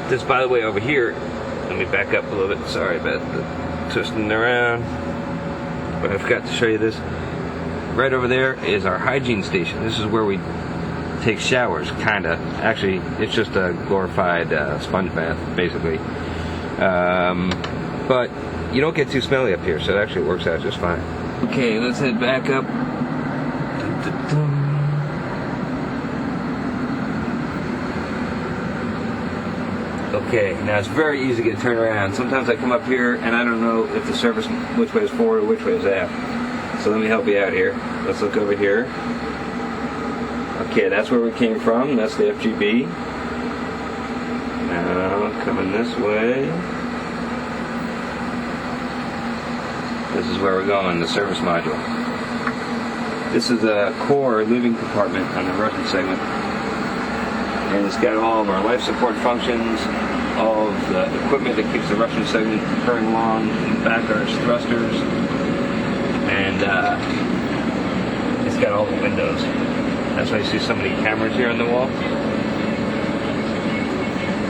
This, by the way, over here, let me back up a little bit. Sorry about the twisting around, but I forgot to show you this. Right over there is our hygiene station. This is where we take showers, kinda. Actually, it's just a glorified sponge bath, basically. But you don't get too smelly up here, so it actually works out just fine. Okay, let's head back up. Okay, now it's very easy to turn around. Sometimes I come up here and I don't know if the surface, which way is forward or which way is aft. So let me help you out here. Let's look over here. Okay, that's where we came from. That's the FGB. Now, coming this way. This is where we're going, the service module. This is a core living compartment on the Russian segment. And it's got all of our life support functions, all of the equipment that keeps the Russian segment purring along. In the back are its thrusters. And it's got all the windows. That's why you see so many cameras here on the wall.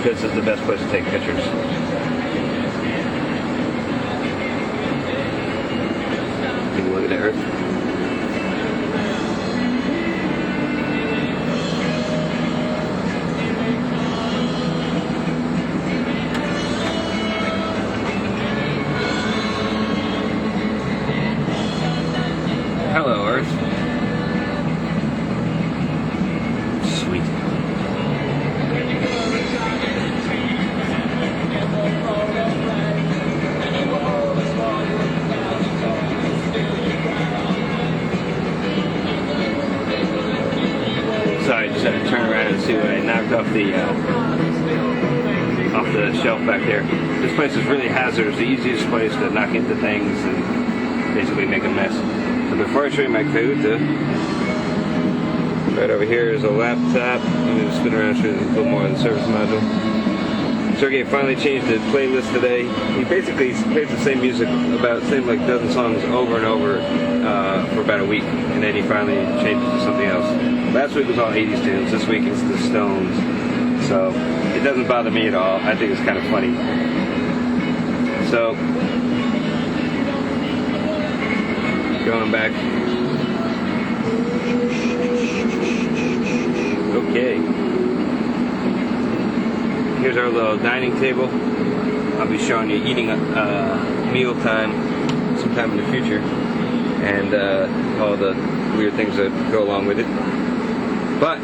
This is the best place to take pictures. Take a look at the Earth. Hello, Earth. Sweet. Sorry, I just had to turn around and see what I knocked off the shelf back there. This place is really hazardous. The easiest place to knock into things and basically make a mess. So before I show you my food, right over here is a laptop. I'm going to spin around and show you a little more of the service module. Sergey finally changed the playlist today. He basically plays the same music, about same like dozen songs over and over for about a week, and then he finally changed it to something else. Last week was all 80s tunes. This week it's the Stones. So it doesn't bother me at all. I think it's kind of funny. So going back. Okay. Here's our little dining table. I'll be showing you eating meal time sometime in the future, and all the weird things that go along with it. But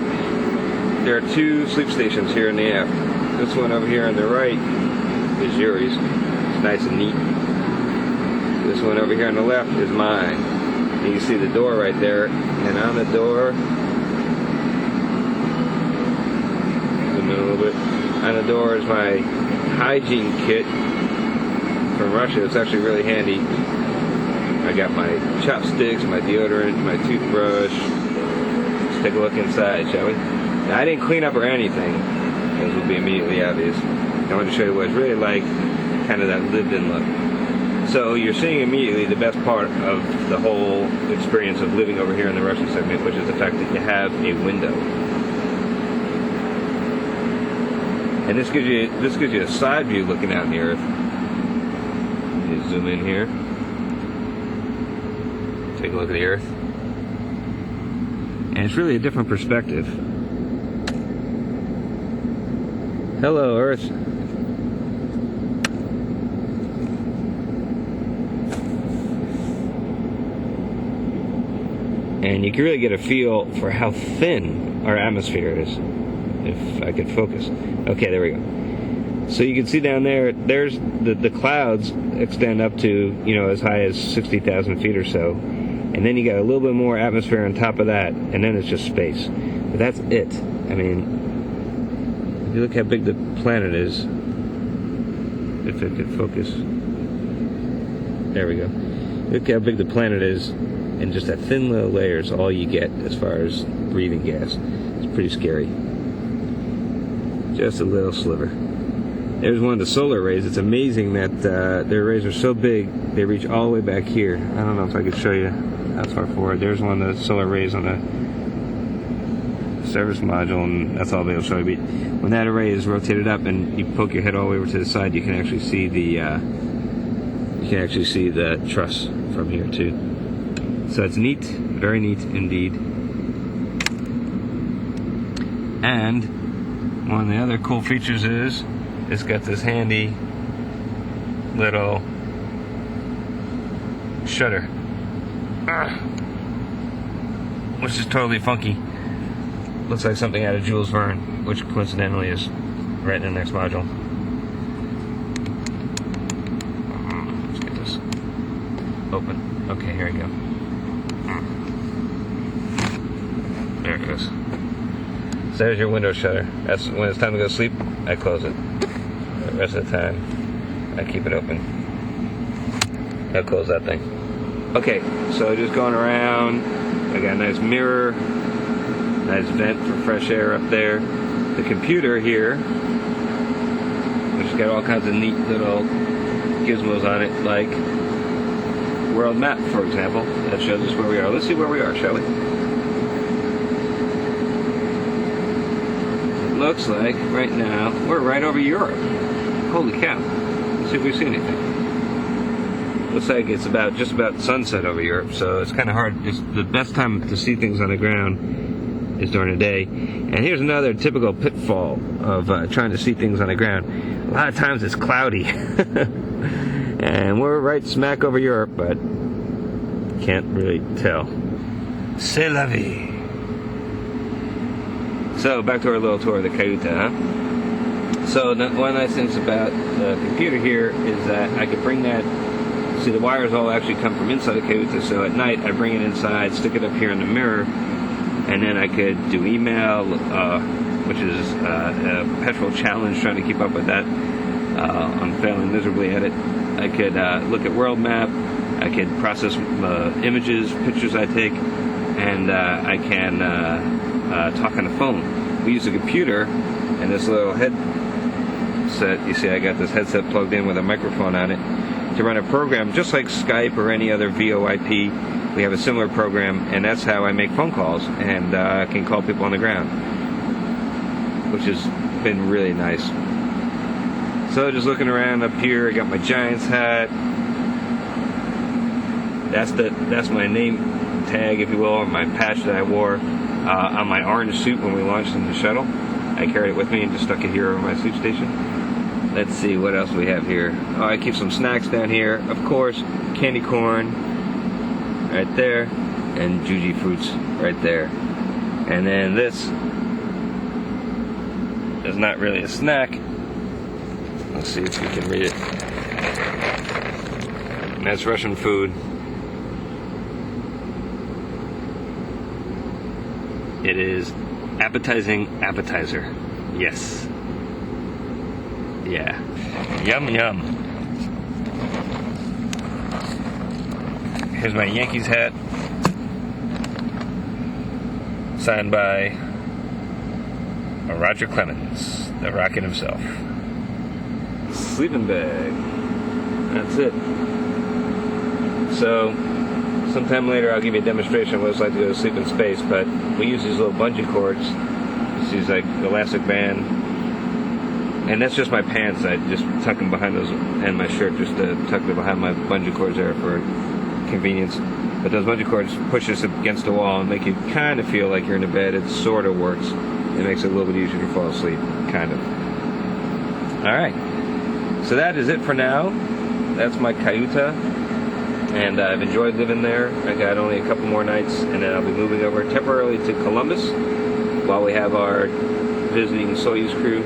there are two sleep stations here in the aft. This one over here on the right is Yuri's. It's nice and neat. This one over here on the left is mine. You can see the door right there, and on the door, zoom in a little bit. On the door is my hygiene kit from Russia. It's actually really handy. I got my chopsticks, my deodorant, my toothbrush. Let's take a look inside, shall we? Now, I didn't clean up or anything, as will be immediately obvious. I want to show you what it's really like, kind of that lived-in look. So you're seeing immediately the best part of the whole experience of living over here in the Russian segment, which is the fact that you have a window. And this gives you a side view looking out in the Earth. You zoom in here. Take a look at the Earth. And it's really a different perspective. Hello, Earth. And you can really get a feel for how thin our atmosphere is. If I could focus. Okay, there we go. So you can see down there, there's the clouds extend up to, as high as 60,000 feet or so. And then you got a little bit more atmosphere on top of that, and then it's just space. But that's it. I mean, if you look how big the planet is, if it could focus. There we go. Look how big the planet is, and just that thin little layer is all you get as far as breathing gas. It's pretty scary. Just a little sliver. There's one of the solar rays. It's amazing that their rays are so big, they reach all the way back here. I don't know if I could show you how far forward. There's one of the solar rays on the service module, and that's all they'll show you. But when that array is rotated up and you poke your head all the way over to the side, you can actually see the truss from here too. So it's neat, very neat indeed. And one of the other cool features is it's got this handy little shutter, which is totally funky. Looks like something out of Jules Verne, which coincidentally is right in the next module. Let's get this open. Okay, here we go. There it goes. So there's your window shutter. That's when it's time to go to sleep, I close it. The rest of the time, I keep it open. I'll close that thing. Okay, so just going around, I got a nice mirror, nice vent for fresh air up there. The computer here, which has got all kinds of neat little gizmos on it, like world map, for example. That shows us where we are. Let's see where we are, shall we? Looks like right now we're right over Europe. Holy cow. Let's see if we see anything. Looks like it's just about sunset over Europe, so it's kind of hard. It's the best time to see things on the ground is during the day. And here's another typical pitfall of trying to see things on the ground. A lot of times it's cloudy. And we're right smack over Europe, but can't really tell. C'est la vie. So back to our little tour of the Cayuta, huh? So one nice thing about the computer here is that I could bring that. See, the wires all actually come from inside the Cayuta. So at night I bring it inside, stick it up here in the mirror, and then I could do email, which is a perpetual challenge trying to keep up with that. I'm failing miserably at it. I could look at world map. I could process images, pictures I take, and I can talk on the phone. We use a computer and this little headset. You see, I got this headset plugged in with a microphone on it to run a program just like Skype or any other VoIP. We have a similar program, and that's how I make phone calls and can call people on the ground, which has been really nice. So just looking around up here, I got my Giants hat. That's my name tag, if you will, or my patch that I wore on my orange suit when we launched in the shuttle. I carried it with me and just stuck it here over my sleep station. Let's see what else we have here. Oh, I keep some snacks down here. Of course, candy corn right there, and Juji fruits right there. And then this is not really a snack. Let's see if we can read it. And that's Russian food. It is appetizing appetizer. Yes. Yeah. Yum yum. Here's my Yankees hat. Signed by Roger Clemens, the Rocket himself. Sleeping bag. That's it. So, sometime later I'll give you a demonstration of what it's like to go to sleep in space, but we use these little bungee cords. It's these like elastic band. And that's just my pants. I just tuck them behind those, and my shirt, just to tuck them behind my bungee cords there for convenience. But those bungee cords push us against the wall and make you kind of feel like you're in a bed. It sort of works. It makes it a little bit easier to fall asleep, kind of. Alright. So that is it for now. That's my Cayuta. And I've enjoyed living there. I got only a couple more nights, and then I'll be moving over temporarily to Columbus while we have our visiting Soyuz crew.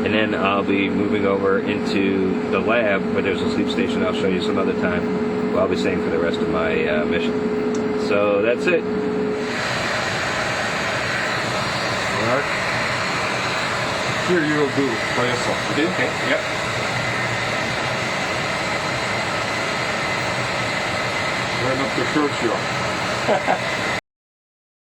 And then I'll be moving over into the lab where there's a sleep station. I'll show you some other time where I'll be staying for the rest of my mission. So that's it. Alright. Here you'll do by yourself. Okay, yep. We're not the first year.